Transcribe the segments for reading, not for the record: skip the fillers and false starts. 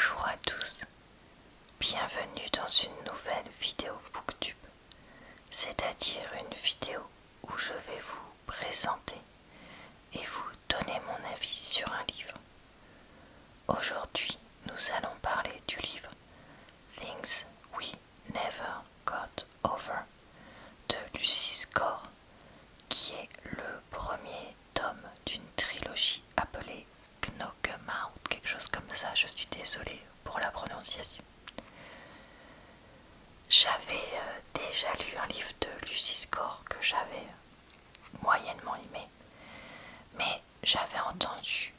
Bonjour à tous, bienvenue dans une nouvelle vidéo Booktube, c'est-à-dire une vidéo où je vais vous présenter et vous donner mon avis sur un livre. Aujourd'hui, nous allons parler du livre Things We Never Got Over de Lucy Score, qui est le premier tome d'une trilogie appelée Knockemout, quelque chose comme ça, je suis désolée pour la prononciation. J'avais déjà lu un livre de Lucy Score que j'avais moyennement aimé, mais j'avais entendu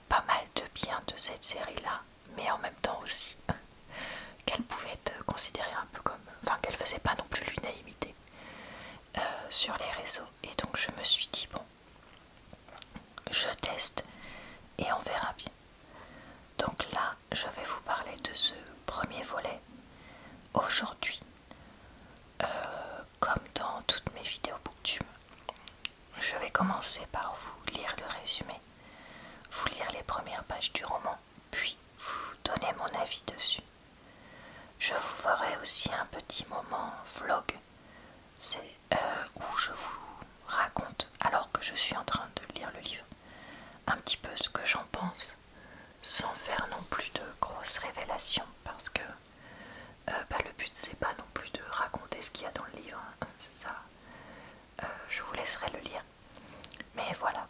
pas mal de bien de cette série-là, mais en même temps aussi qu'elle pouvait être considérée un peu comme... Enfin, qu'elle faisait pas non plus l'unanimité sur les réseaux. Et donc je me suis dit, bon, je teste et on verra bien. Donc là, je vais vous parler de ce premier volet aujourd'hui. Comme dans toutes mes vidéos Booktube, je vais commencer par vous lire le résumé, vous lire les premières pages du roman, puis vous donner mon avis dessus. Je vous ferai aussi un petit moment vlog, où je vous raconte, alors que je suis en train de lire le livre, un petit peu ce que j'en pense, sans faire non plus de grosses révélations, parce que le but c'est pas non plus de raconter ce qu'il y a dans le livre, hein, c'est ça. Je vous laisserai le lire. Mais voilà,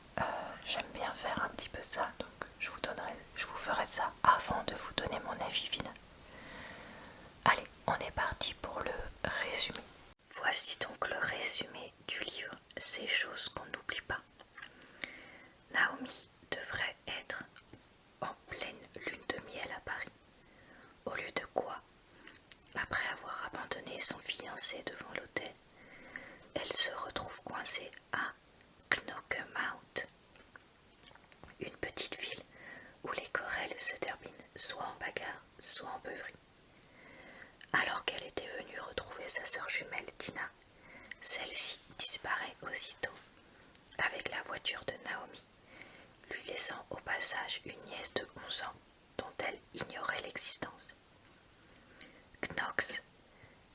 j'aime bien faire un petit peu ça, donc je vous ferai ça avant de vous donner mon avis final. Allez, on est parti pour le résumé. Voici donc le résumé du livre Ces choses qu'on n'oublie pas. Naomi devrait être en pleine lune de miel à Paris. Au lieu de quoi, après avoir abandonné son fiancé devant l'hôtel, elle se retrouve coincée à Knockemout, une petite ville où les querelles se terminent soit en bagarre, soit en beuverie. Alors qu'elle était venue retrouver sa sœur jumelle Tina, celle-ci disparaît aussitôt avec la voiture de Naomi, lui laissant au passage une nièce de 11 ans dont elle ignorait l'existence. Knox,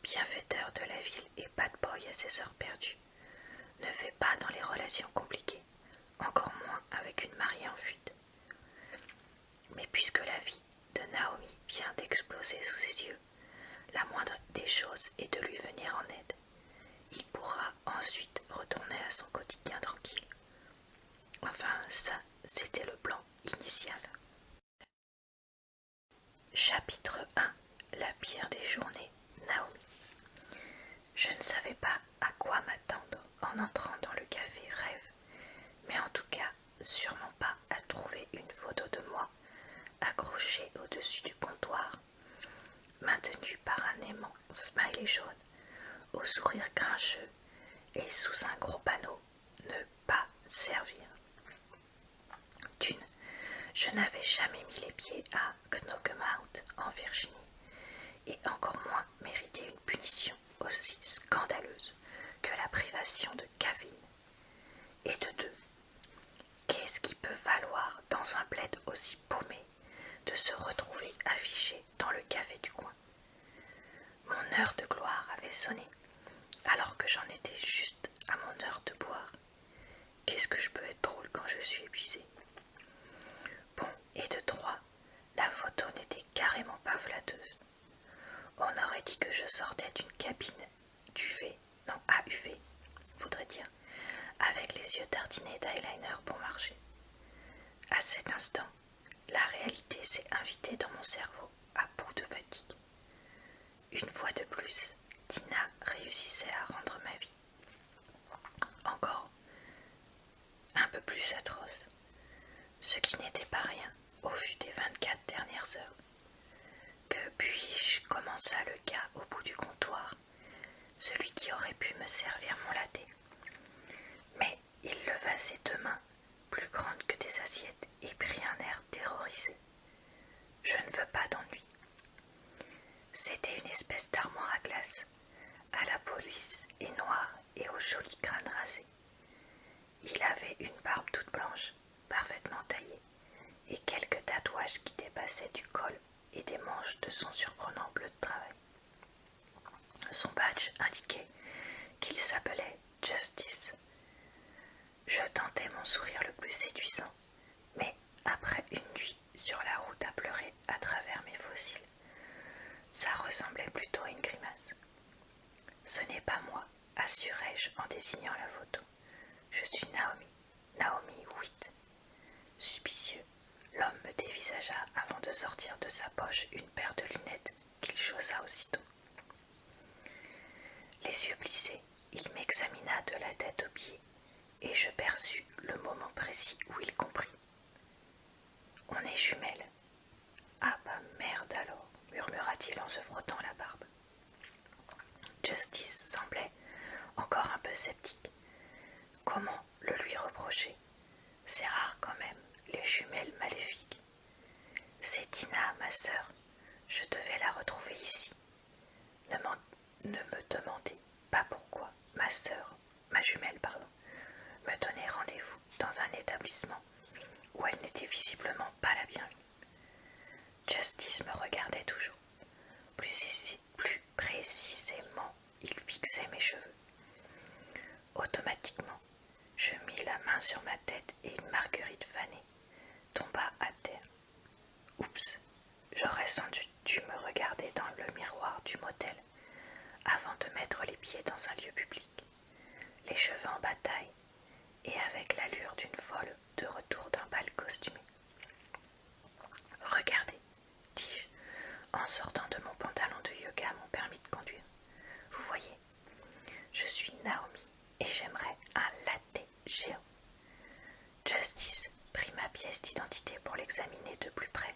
bienfaiteur de la ville et bad boy à ses heures perdues, ne fait pas dans les relations compliquées, encore moins avec une mariée en fuite. Mais puisque la vie de Naomi vient d'exploser sous ses yeux, la moindre des choses est de lui venir en aide. Il pourra ensuite retourner à son quotidien tranquille. Enfin, ça, c'était le plan initial. Chapitre 1. La pire des journées, Naomi. Je ne savais pas à quoi m'attendre en entrant dans le café Rêve, mais en tout cas, sûrement pas à trouver une photo de moi accrochée au-dessus du comptoir, maintenue par un aimant smiley jaune, au sourire grincheux et sous un gros panneau « Ne pas servir ». D'une, je n'avais jamais mis les pieds à Knockemout en Virginie, et encore moins mérité une punition aussi scandaleuse que la privation de caféine. Et de deux, qu'est-ce qui peut valoir dans un bled aussi paumé de se retrouver affiché dans le café du coin? Mon heure de gloire avait sonné, alors que j'en étais juste à mon heure de boire. Qu'est-ce que je peux être drôle quand je suis épuisée? Bon, et de trois, la photo n'était carrément pas flatteuse. On aurait dit que je sortais d'une cabine d'UV, non AUV, faudrait dire, avec les yeux tartinés d'eyeliner pour marcher. À cet instant, la réalité s'est invitée dans mon cerveau à bout de fatigue. Une fois de plus, Tina réussissait à rendre ma vie encore un peu plus atroce, ce qui n'était pas rien au vu des 24 dernières heures. Que puis-je, commença le gars au bout du comptoir, celui qui aurait pu me servir mon latte. Mais il leva ses deux mains, plus grandes que des assiettes, et prit un air terrorisé. Je ne veux pas d'ennui. C'était une espèce d'armoire à glace, à la peau lisse et noire et au joli crâne rasé. Il avait une barbe toute blanche, parfaitement taillée, et quelques tatouages qui dépassaient du col des manches de son surprenant bleu de travail. Son badge indiquait qu'il s'appelait Justice. Je tentais mon sourire le plus séduisant, mais après une nuit sur la route à pleurer à travers mes fossiles, ça ressemblait plutôt à une grimace. Ce n'est pas moi, assurai-je en désignant la photo. Je suis Naomi, Naomi Witt. Suspicieux, l'homme me dévisagea avant de sortir de sa poche une paire de lunettes qu'il chaussa aussitôt. Les yeux plissés, il m'examina de la tête aux pieds, et je perçus le moment précis où il comprit. « On est jumelles. »« Ah bah merde alors, murmura-t-il en se frottant la barbe. Justice semblait encore un peu sceptique. Comment le lui reprocher? C'est rare quand même, les jumelles maléfiques. C'est Tina, ma sœur. Je devais la retrouver ici. Ne me demandez pas pourquoi ma sœur, ma jumelle, me donnait rendez-vous dans un établissement où elle n'était visiblement pas la bienvenue. Justice me regardait toujours. Plus précisément, il fixait mes cheveux. Automatiquement, je mis la main sur ma tête et une marguerite fanée tomba à terre. Oups, j'aurais sans doute dû me regarder dans le miroir du motel avant de mettre les pieds dans un lieu public, les cheveux en bataille et avec l'allure d'une folle de retour d'un bal costumé. Regardez, dis-je, en sortant de mon pantalon de yoga mon permis de conduire. Vous voyez, je suis Naomi et j'aimerais un latte géant. Justice prit ma pièce d'identité pour l'examiner de plus près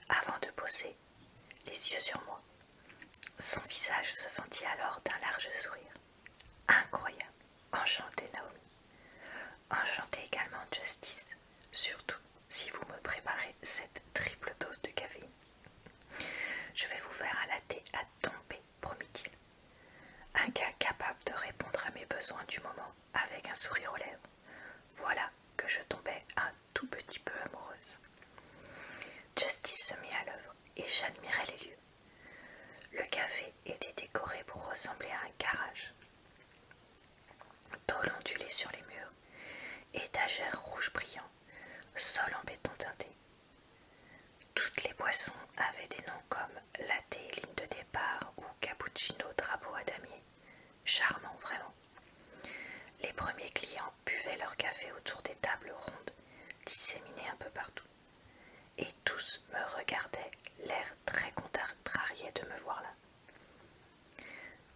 avant de poser les yeux sur moi. Son visage se fendit alors d'un large sourire. Incroyable, enchantée Naomi. Enchantée également Justice, surtout si vous me préparez cette triple dose de caféine. Je vais vous faire un latte à tomber, promit-il. Un gars capable de répondre à mes besoins du moment avec un sourire aux lèvres. Voilà que je tombais un tout petit peu amoureuse. Justice se mit à l'œuvre et j'admirais les lieux. Le café était décoré pour ressembler à un garage. Tôle ondulée sur les murs, étagères rouges brillants, sol en béton teinté. Toutes les boissons avaient des noms comme latte ligne de départ ou cappuccino drapeau à damier. Charmant vraiment. Les premiers clients buvaient leur café autour des tables rondes disséminées un peu partout. Et tous me regardaient, l'air très contrarié de me voir là.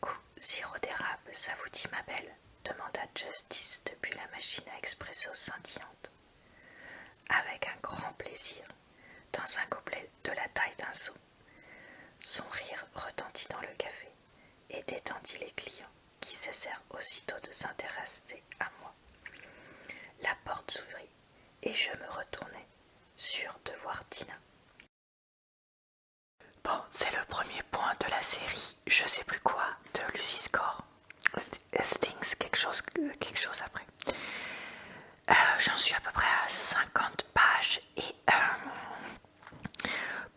Coup, sirop d'érable, ça vous dit ma belle? Demanda Justice depuis la machine à expresso scintillante. Avec un grand plaisir, dans un gobelet de la taille d'un seau. Son rire retentit dans le café et détendit les clients qui cessèrent aussitôt de s'intéresser à moi. La porte s'ouvrit et je me retournai, sûr de voir Tina. Bon, c'est le premier point de la série, je sais plus quoi, de Lucy Score. Stings, quelque chose après. J'en suis à peu près à 50 pages et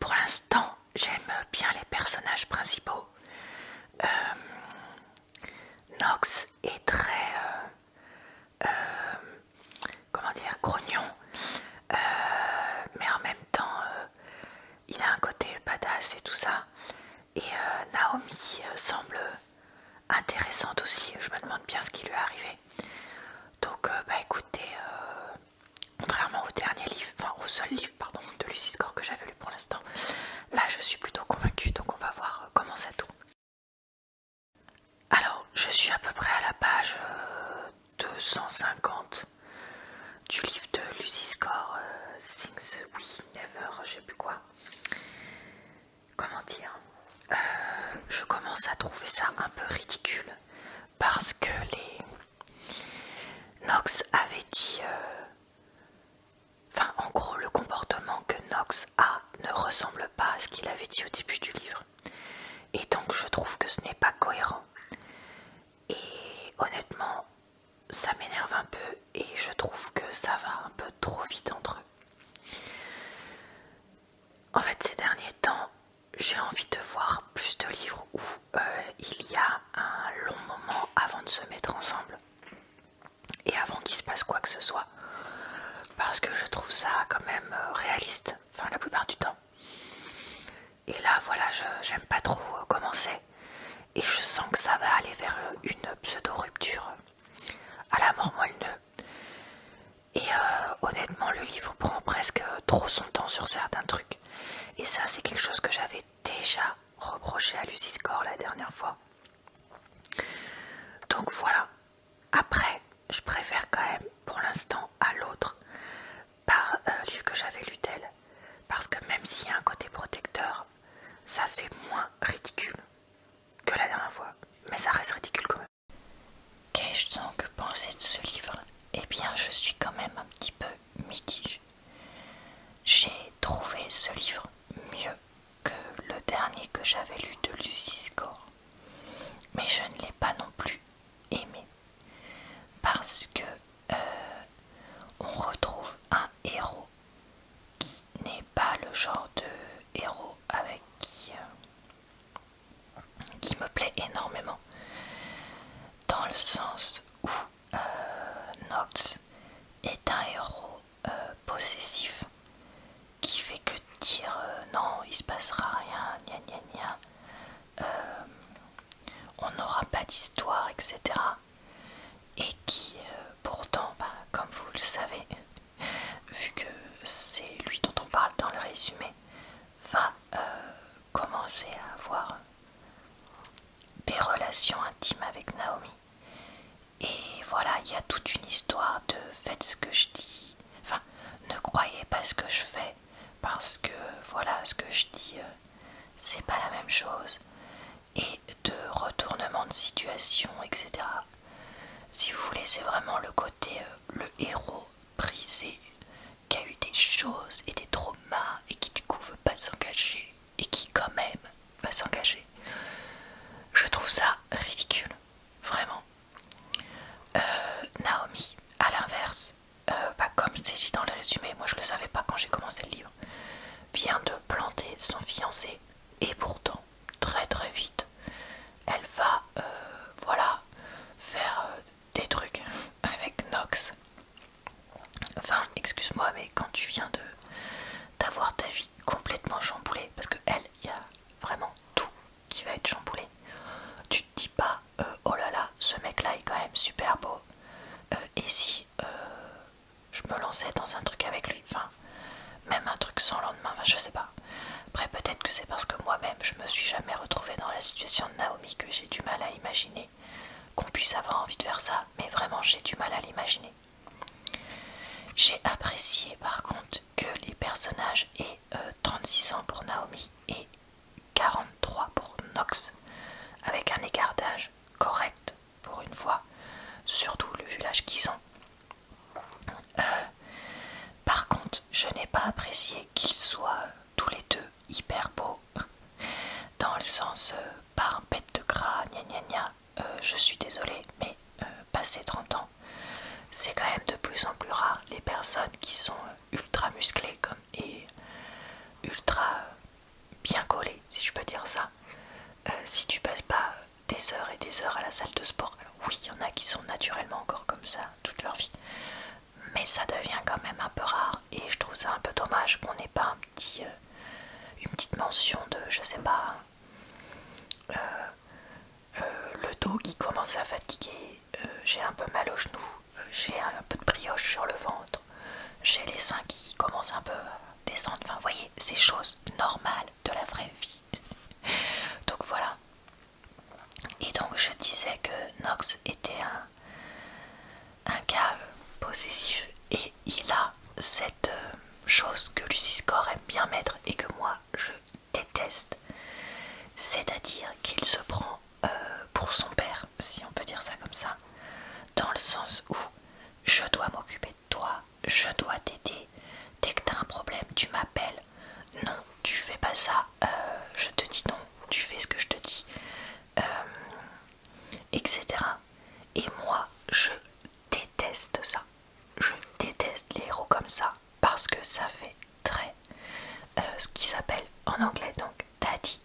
pour l'instant, j'aime bien les personnages principaux. Knox est très, grognon, mais en même temps, il a un côté badass et tout ça. Et Naomi semble intéressante aussi, je me demande bien ce qui lui est arrivé. Donc, écoutez, contrairement au dernier livre, au seul livre, de Lucy Score que j'avais lu pour l'instant, là je suis plutôt convaincue, donc on va voir comment ça tourne. Alors, je suis à peu près à la page 250 du livre de Lucy Score, Things We Never, je sais plus quoi. Comment dire, je commence à trouver ça un peu ridicule parce que les Knox avait dit, en gros, le comportement que Knox a ne ressemble pas à ce qu'il avait dit au début du livre. Et donc je trouve que ce n'est pas cohérent. Et honnêtement, ça m'énerve un peu et je trouve que ça va un peu trop vite entre eux. En fait, ces derniers temps, j'ai envie de voir plus de livres où il y a un long moment avant de se mettre ensemble et avant qu'il se passe quoi que ce soit, parce que je trouve ça quand même réaliste, enfin la plupart du temps. Et là voilà, j'aime pas trop comment c'est, et je sens que ça va aller vers une pseudo-rupture à la mort moelle. Et honnêtement, le livre prend presque trop son temps sur certains trucs. Et ça, c'est quelque chose que j'avais déjà reproché à Lucy Score la dernière fois. Donc voilà. Après, je préfère quand même pour l'instant à l'autre par livre que j'avais lu d'elle. Parce que même s'il y a un côté protecteur, ça fait moins ridicule que la dernière fois. Mais ça reste ridicule quand même. Qu'ai-je donc pensé de ce livre? Eh bien, je suis quand même un petit peu mitigée. J'ai trouvé ce livre mieux que le dernier que j'avais lu de Lucy Score. Mais je ne l'ai pas non plus aimé. Parce que on retrouve un héros qui n'est pas le genre de héros avec qui me plaît énormément. Dans le sens où Nox est un héros possessif qui fait que dire non, il se passera rien, gna gna gna, on n'aura pas d'histoire, etc. Et qui pourtant, comme vous le savez, vu que c'est lui dont on parle dans le résumé, va commencer à avoir des relations intimes avec Naomi. Et voilà, il y a toute une histoire de faites ce que je dis, enfin, ne croyez pas ce que je fais, parce que voilà, ce que je dis, c'est pas la même chose, et de retournement de situation, etc. Si vous voulez, c'est vraiment le côté, le héros brisé, qui a eu des choses et des traumas, et qui du coup veut pas s'engager, et qui quand même va s'engager. Je trouve ça ridicule, vraiment. Naomi, à l'inverse, comme c'est dit dans le résumé, moi je le savais pas quand j'ai commencé le livre, vient de planter son fiancé, et pourtant, très très vite, elle va, voilà, faire des trucs avec Nox. Enfin, excuse-moi, mais quand tu viens d'avoir ta vie complètement chamboulée, parce que elle, il y a vraiment tout qui va être chamboulé, tu te dis pas, oh là là, ce mec-là est quand même super beau, et si je me lançais dans un truc avec lui, enfin, même un truc sans lendemain, enfin, je sais pas. Après, peut-être que c'est parce que moi-même, je me suis jamais retrouvée dans la situation de Naomi que j'ai du mal à imaginer qu'on puisse avoir envie de faire ça, mais vraiment, j'ai du mal à l'imaginer. J'ai apprécié par contre que les personnages aient 36 ans pour Naomi et 43 pour Nox, avec un écart d'âge correct pour une fois, surtout vu l'âge qu'ils ont. Par contre, je n'ai pas apprécié qu'ils soient tous les deux hyper beaux, dans le sens pas un bête de gras, gna gna gna. Je suis désolée, mais passé 30 ans, c'est quand même de plus en plus rare les personnes qui sont ultra musclées comme et ultra bien collées, si je peux dire ça. Si tu passes pas des heures et des heures à la salle de sport, alors oui, il y en a qui sont naturellement encore comme ça toute leur vie, mais ça devient quand même un peu rare et je trouve ça un peu dommage qu'on n'ait pas une petite mention de, je sais pas, le dos qui commence à fatiguer, j'ai un peu mal au genou, j'ai un peu de brioche sur le ventre, j'ai les seins qui commencent un peu à descendre, enfin vous voyez, ces choses normales de la vraie vie. Donc voilà. Et donc je disais que Nox était un gars possessif et il a cette chose que Lucy Score aime bien mettre et que moi je déteste, c'est-à-dire qu'il se prend pour son père, si on peut dire ça comme ça, dans le sens où je dois m'occuper de toi, je dois t'aider, dès que t'as un problème tu m'appelles, non tu fais pas ça, je te dis non, tu fais ce que je te dis, etc. Et moi je déteste ça, je déteste les héros comme ça, parce que ça fait très ce qui s'appelle en anglais donc daddy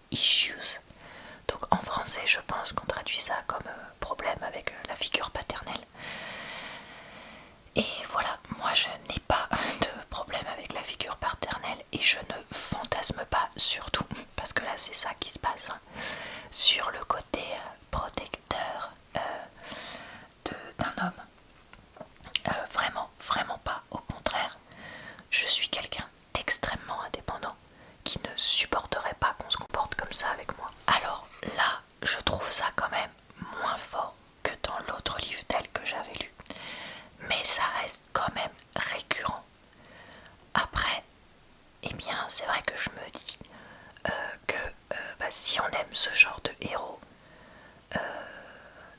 fantasme pas surtout, parce que là c'est ça qui se passe, hein, sur le côté protecteur d'un homme. Vraiment pas. Au contraire, je suis quelqu'un d'extrêmement indépendant qui ne supporterait pas qu'on se comporte comme ça avec moi. Alors là, je trouve ça quand même moins fort que dans l'autre livre d'elle que j'avais lu. Mais ça reste quand même récurrent. Après, eh bien, c'est vrai que je me dis que si on aime ce genre de héros,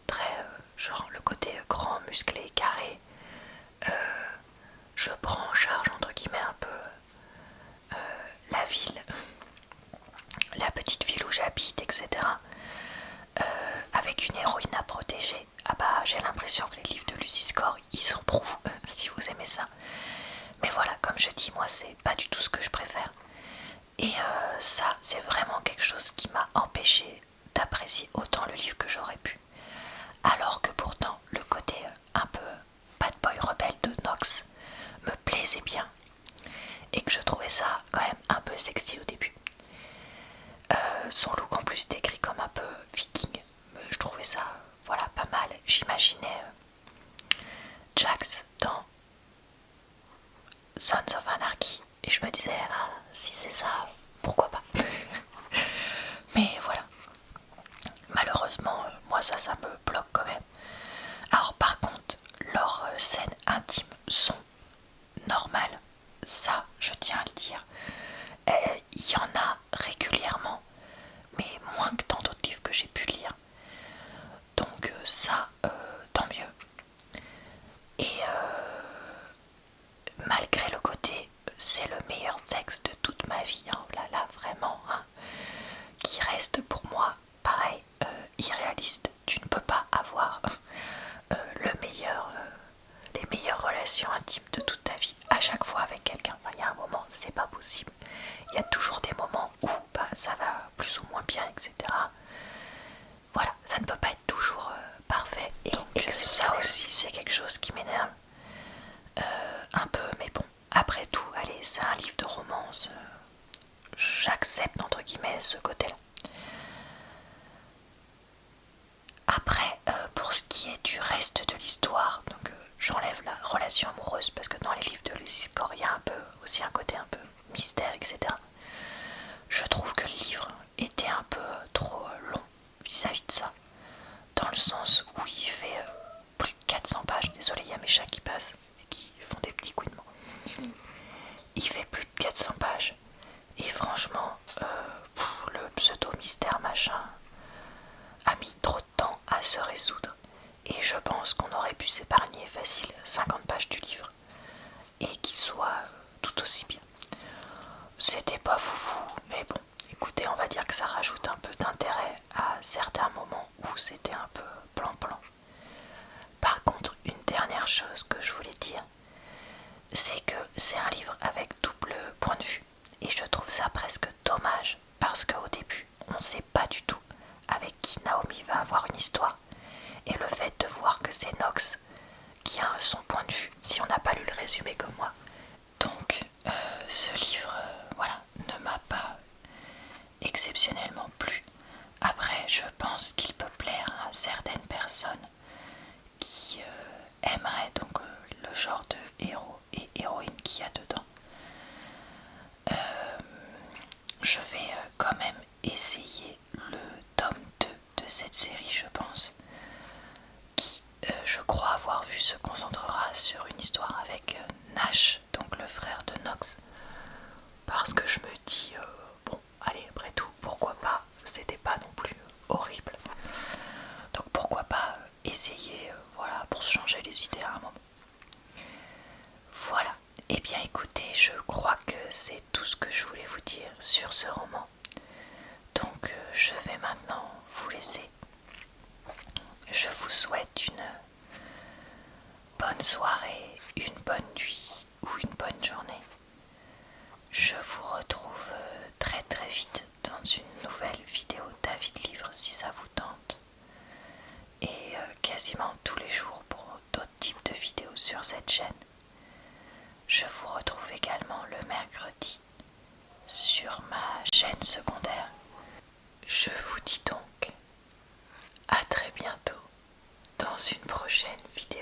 très genre le côté grand, musclé, carré, je prends en charge entre guillemets un peu la ville, la petite ville où j'habite, etc. Avec une héroïne à protéger. Ah bah j'ai l'impression que les livres de Lucy Score ils s'en prouvent si vous aimez ça. Mais voilà, comme je dis, moi c'est pas du tout ce que je préfère. Et ça c'est vraiment quelque chose qui m'a empêché d'apprécier autant le livre que j'aurais pu. Alors que pourtant le côté un peu bad boy rebelle de Knox me plaisait bien. Et que je trouvais ça quand même un peu sexy au début. Son look en plus décrit comme un peu viking, je trouvais ça voilà pas mal. J'imaginais Jax dans Sons of Anarchy et je me disais ah si c'est ça pourquoi pas. Mais voilà, malheureusement moi ça me bloque quand même. Alors par contre leurs scènes intimes sont normales, ça je tiens à le dire. Il y en a régulièrement, mais moins que dans d'autres livres que j'ai pu lire. Donc ça, tant mieux. Et malgré le côté, c'est le meilleur texte de toute ma vie, hein, là vraiment, hein, qui reste pour moi, pareil, irréaliste. Tu ne peux pas avoir les meilleures relations intimes de toute ta vie à chaque fois avec quelqu'un. Enfin, il y a un moment, c'est pas possible. Il y a toujours des moments où ça va plus ou moins bien, etc. Voilà, ça ne peut pas être toujours parfait. Et ça aussi, c'est quelque chose qui m'énerve un peu. Mais bon, après tout, allez, c'est un livre de romance. J'accepte, entre guillemets, ce côté-là. Après, pour ce qui est du reste de l'histoire, donc j'enlève la relation amoureuse parce que dans les livres de Lucy Score, il y a un peu aussi un côté un peu mystère, etc. Je trouve que le livre était un peu trop long vis-à-vis de ça, dans le sens où il fait plus de 400 pages. Désolé, il y a mes chats qui passent et qui font des petits couinements. Il fait plus de 400 pages et franchement, le pseudo-mystère machin a mis trop de temps à se résoudre. Et je pense qu'on aurait pu s'épargner facile 50 pages du livre et qu'il soit tout aussi bien. C'était pas foufou, mais bon, écoutez, on va dire que ça rajoute un peu d'intérêt à certains moments où c'était un peu plan-plan. Par contre, une dernière chose que je voulais dire, c'est que c'est un livre avec double point de vue. Et je trouve ça presque dommage, parce qu'au début, on ne sait pas du tout avec qui Naomi va avoir une histoire. Et le fait de voir que c'est Knox qui a son point de vue, si on n'a pas lu le résumé comme moi. Donc, ce livre, voilà, ne m'a pas exceptionnellement plu. Après, je pense qu'il peut plaire à certaines personnes qui aimeraient donc le genre de héros et héroïne qu'il y a dedans. Je vais quand même essayer le tome 2 de cette série, je pense, qui, je crois avoir vu, se concentrera sur une histoire avec Nash, donc le frère de Knox, parce que je me dis, bon, allez, après tout, pourquoi pas, c'était pas non plus horrible, donc pourquoi pas essayer, voilà, pour se changer les idées à un moment. Voilà, et bien écoutez, je crois que c'est tout ce que je voulais vous dire sur ce roman, donc je vais maintenant vous laisser. Je vous souhaite une bonne soirée, une bonne nuit ou une bonne journée. Je vous retrouve très très vite dans une nouvelle vidéo d'avis de livres si ça vous tente. Et quasiment tous les jours pour d'autres types de vidéos sur cette chaîne. Je vous retrouve également le mercredi sur ma chaîne secondaire. Je vous dis donc à très bientôt dans une prochaine vidéo.